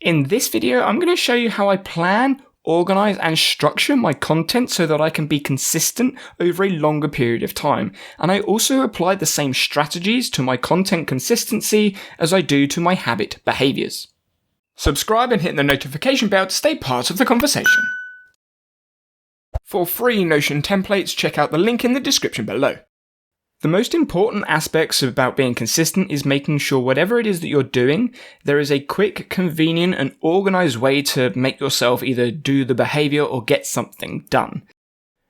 In this video, I'm going to show you how I plan, organize, and structure my content so that I can be consistent over a longer period of time. And I also apply the same strategies to my content consistency as I do to my habit behaviors. Subscribe and hit the notification bell to stay part of the conversation. For free Notion templates, check out the link in the description below. The most important aspects about being consistent is making sure whatever it is that you're doing, there is a quick, convenient, and organized way to make yourself either do the behavior or get something done.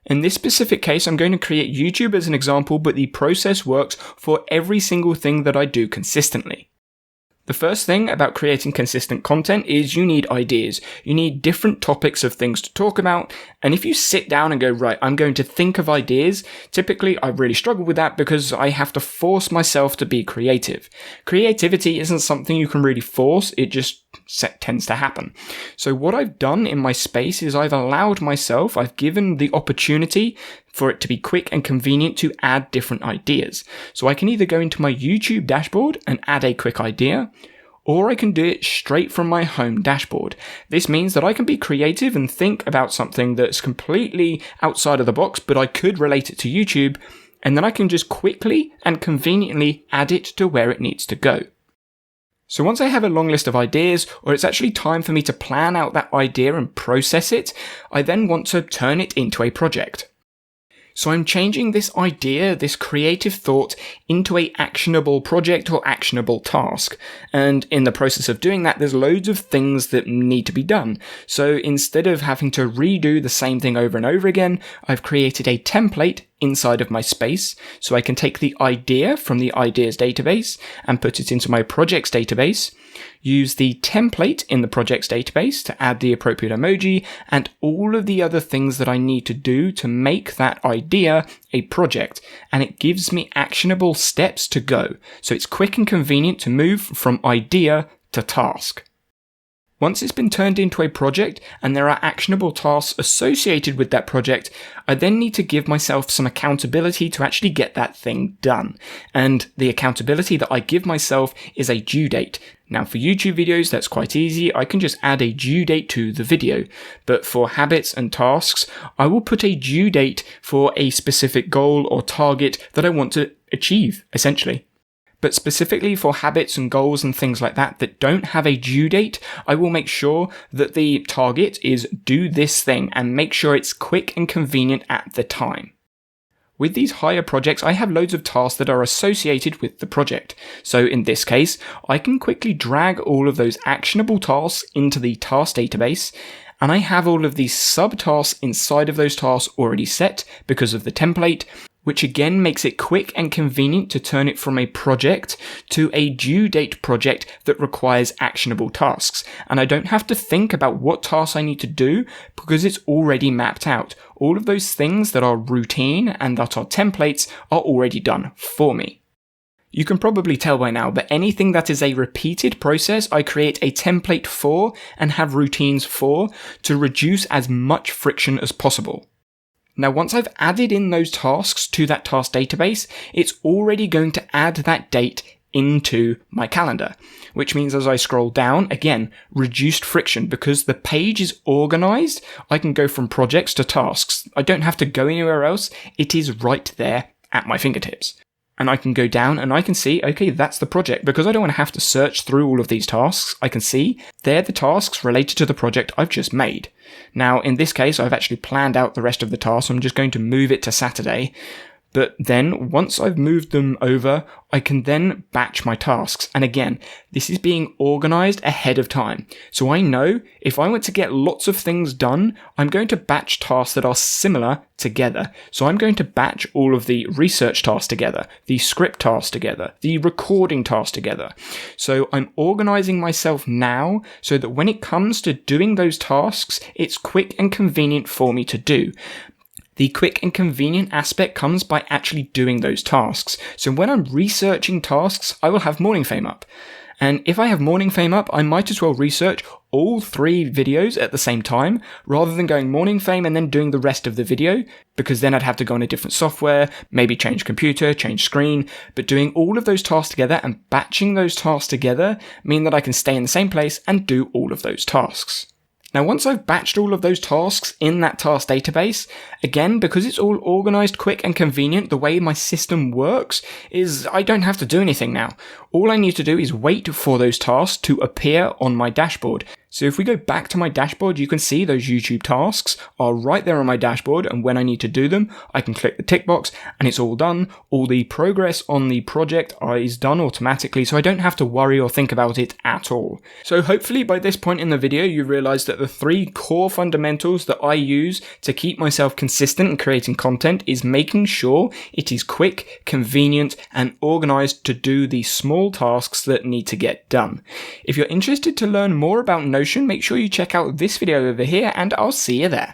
In this specific case, I'm going to create YouTube as an example, but the process works for every single thing that I do consistently. The first thing about creating consistent content is you need ideas. You need different topics of things to talk about. And if you sit down and go, right, I'm going to think of ideas, typically I really struggle with that because I have to force myself to be creative. Creativity isn't something you can really force. It just tends to happen. So what I've done in my space is I've given the opportunity for it to be quick and convenient to add different ideas. So I can either go into my YouTube dashboard and add a quick idea, or I can do it straight from my home dashboard. This means that I can be creative and think about something that's completely outside of the box, but I could relate it to YouTube, and then I can just quickly and conveniently add it to where it needs to go. So once I have a long list of ideas, or it's actually time for me to plan out that idea and process it, I then want to turn it into a project. So I'm changing this idea, this creative thought, into an actionable project or actionable task. And in the process of doing that, there's loads of things that need to be done. So instead of having to redo the same thing over and over again, I've created a template inside of my space, so I can take the idea from the ideas database and put it into my projects database, use the template in the projects database to add the appropriate emoji, and all of the other things that I need to do to make that idea a project, and it gives me actionable steps to go. So it's quick and convenient to move from idea to task. Once it's been turned into a project and there are actionable tasks associated with that project, I then need to give myself some accountability to actually get that thing done. And the accountability that I give myself is a due date. Now for YouTube videos, that's quite easy. I can just add a due date to the video. But for habits and tasks, I will put a due date for a specific goal or target that I want to achieve, essentially. But specifically for habits and goals and things like that don't have a due date, I will make sure that the target is do this thing and make sure it's quick and convenient at the time. With these higher projects, I have loads of tasks that are associated with the project. So in this case, I can quickly drag all of those actionable tasks into the task database, and I have all of these subtasks inside of those tasks already set because of the template, which again makes it quick and convenient to turn it from a project to a due date project that requires actionable tasks. And I don't have to think about what tasks I need to do because it's already mapped out. All of those things that are routine and that are templates are already done for me. You can probably tell by now, but anything that is a repeated process, I create a template for and have routines for to reduce as much friction as possible. Now, once I've added in those tasks to that task database, it's already going to add that date into my calendar, which means as I scroll down, again, reduced friction because the page is organized. I can go from projects to tasks. I don't have to go anywhere else. It is right there at my fingertips. And I can go down and I can see, okay, that's the project. Because I don't want to have to search through all of these tasks, I can see they're the tasks related to the project I've just made. Now, in this case, I've actually planned out the rest of the tasks. I'm just going to move it to Saturday. But then once I've moved them over, I can then batch my tasks. And again, this is being organized ahead of time. So I know if I want to get lots of things done, I'm going to batch tasks that are similar together. So I'm going to batch all of the research tasks together, the script tasks together, the recording tasks together. So I'm organizing myself now so that when it comes to doing those tasks, it's quick and convenient for me to do. The quick and convenient aspect comes by actually doing those tasks. So when I'm researching tasks, I will have morning fame up. And if I have morning fame up, I might as well research all 3 videos at the same time, rather than going morning fame and then doing the rest of the video, because then I'd have to go on a different software, maybe change computer, change screen, but doing all of those tasks together and batching those tasks together mean that I can stay in the same place and do all of those tasks. Now, once I've batched all of those tasks in that task database, again, because it's all organized, quick, and convenient, the way my system works is I don't have to do anything now. All I need to do is wait for those tasks to appear on my dashboard. So if we go back to my dashboard, you can see those YouTube tasks are right there on my dashboard, and when I need to do them, I can click the tick box and it's all done. All the progress on the project is done automatically, so I don't have to worry or think about it at all. So hopefully by this point in the video, you realize that the 3 core fundamentals that I use to keep myself consistent in creating content is making sure it is quick, convenient, and organized to do the small tasks that need to get done. If you're interested to learn more about Notion, make sure you check out this video over here, and I'll see you there.